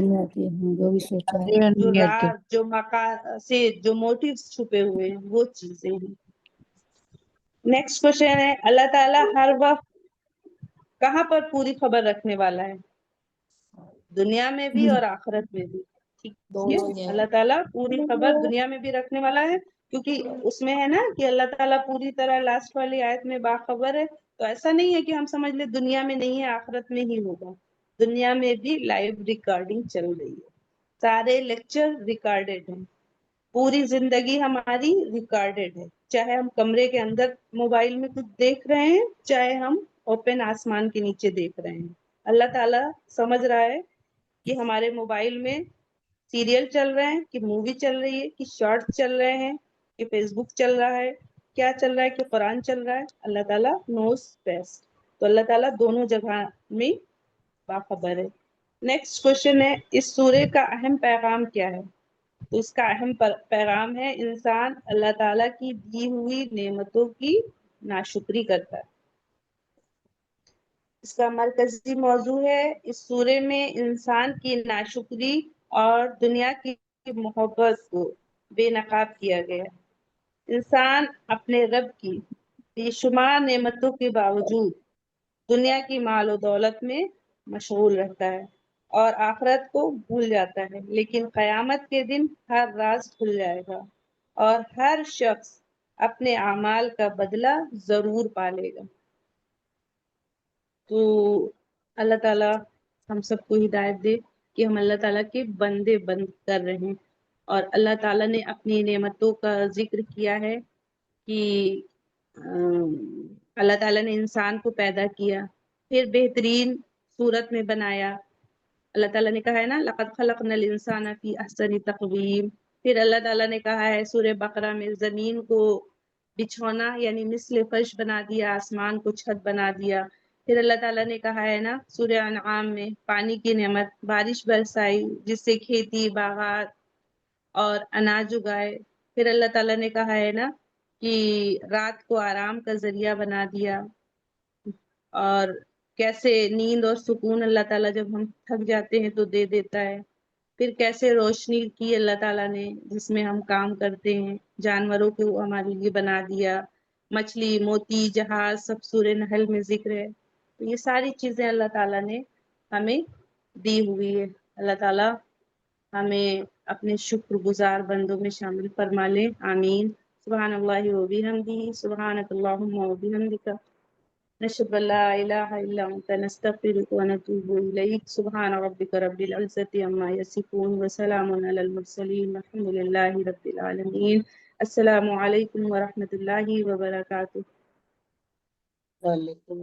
جو بھی سوچا ہے، جو راز، جو مقاصد، جو موٹیوز چھپے ہوئے ہیں وہ چیزیں ہیں۔ نیکسٹ کوشچن ہے اللہ تعالیٰ ہر وقت کہاں پر پوری خبر رکھنے والا ہے؟ دنیا میں بھی اور آخرت میں بھی۔ ٹھیک ہے، اللہ تعالیٰ پوری خبر دنیا میں بھی رکھنے والا ہے، کیونکہ اس میں ہے نا کہ اللہ تعالیٰ پوری طرح لاسٹ والی آیت میں باخبر ہے، تو ایسا نہیں ہے کہ ہم سمجھ لیں دنیا میں نہیں ہے آخرت میں ہی ہوگا، دنیا میں بھی لائیو ریکارڈنگ چل رہی ہے، سارے لیکچر ریکارڈڈ ہیں، پوری زندگی ہماری ریکارڈڈ ہے، چاہے ہم کمرے کے اندر موبائل میں کچھ دیکھ رہے ہیں، چاہے ہم اوپن آسمان کے نیچے دیکھ رہے ہیں، اللہ تعالیٰ سمجھ رہا ہے کہ ہمارے موبائل میں سیریل چل رہے ہیں، کہ مووی چل رہی ہے، کہ شارٹس چل رہے ہیں، کہ فیس بک چل رہا ہے، کیا چل رہا ہے، کہ قرآن چل رہا ہے، اللہ تعالیٰ نوز بیسٹ، تو اللہ تعالیٰ دونوں جگہ میں باخبر ہے۔ نیکسٹ کوشچن ہے اس سورے کا اہم پیغام کیا ہے؟ تو اس کا اہم پیغام ہے انسان اللہ تعالیٰ کی دی ہوئی نعمتوں کی ناشکری کرتا ہے۔ اس کا مرکزی موضوع ہے اس سورے میں انسان کی ناشکری اور دنیا کی محبت کو بے نقاب کیا گیا۔ انسان اپنے رب کی بے شمار نعمتوں کے باوجود دنیا کی مال و دولت میں مشغول رہتا ہے اور آخرت کو بھول جاتا ہے، لیکن قیامت کے دن ہر راز کھل جائے گا اور ہر شخص اپنے اعمال کا بدلہ ضرور پالے گا۔ تو اللہ تعالیٰ ہم سب کو ہدایت دے کہ ہم اللہ تعالیٰ کے بندے بن کر رہے ہیں، اور اللہ تعالیٰ نے اپنی نعمتوں کا ذکر کیا ہے کہ اللہ تعالیٰ نے انسان کو پیدا کیا، پھر بہترین صورت میں بنایا، اللہ تعالیٰ نے کہا ہے نا لَقَدْ خَلَقْنَا الْإِنسَانَ فِي أَحْسَنِ تَقْوِيمٍ، پھر اللہ تعالیٰ نے کہا ہے سورہ بقرہ میں زمین کو بچھونا یعنی مثل فرش بنا دیا، آسمان کو چھت بنا دیا، پھر اللہ تعالیٰ نے کہا ہے نا سورہ انعام میں پانی کی نعمت، بارش برسائی جس سے کھیتی باغات اور اناج اگائے، پھر اللہ تعالیٰ نے کہا ہے نا کہ رات کو آرام کا ذریعہ بنا دیا، اور کیسے نیند اور سکون اللہ تعالیٰ جب ہم تھک جاتے ہیں تو دے دیتا ہے، پھر کیسے روشنی کی اللہ تعالیٰ نے جس میں ہم کام کرتے ہیں، جانوروں کو ہمارے لیے بنا دیا، مچھلی موتی جہاز سب سورہ نحل میں ذکر ہے، تو یہ ساری چیزیں اللہ تعالیٰ نے ہمیں دی ہوئی ہے۔ اللہ تعالیٰ ہمیں اپنے شکر گزار بندوں میں شامل فرما لے، آمین۔ سبحان اللہ و بحمدہ، سبحانک اللہم و بحمدک، نشهد أن لا إله إلا أنت نستغفرك ونتوب إليك سبحان ربك رب العزة عما يصفون وسلام على المرسلين والحمد لله رب العالمين. السلام عليكم ورحمة الله وبركاته. وعلیکم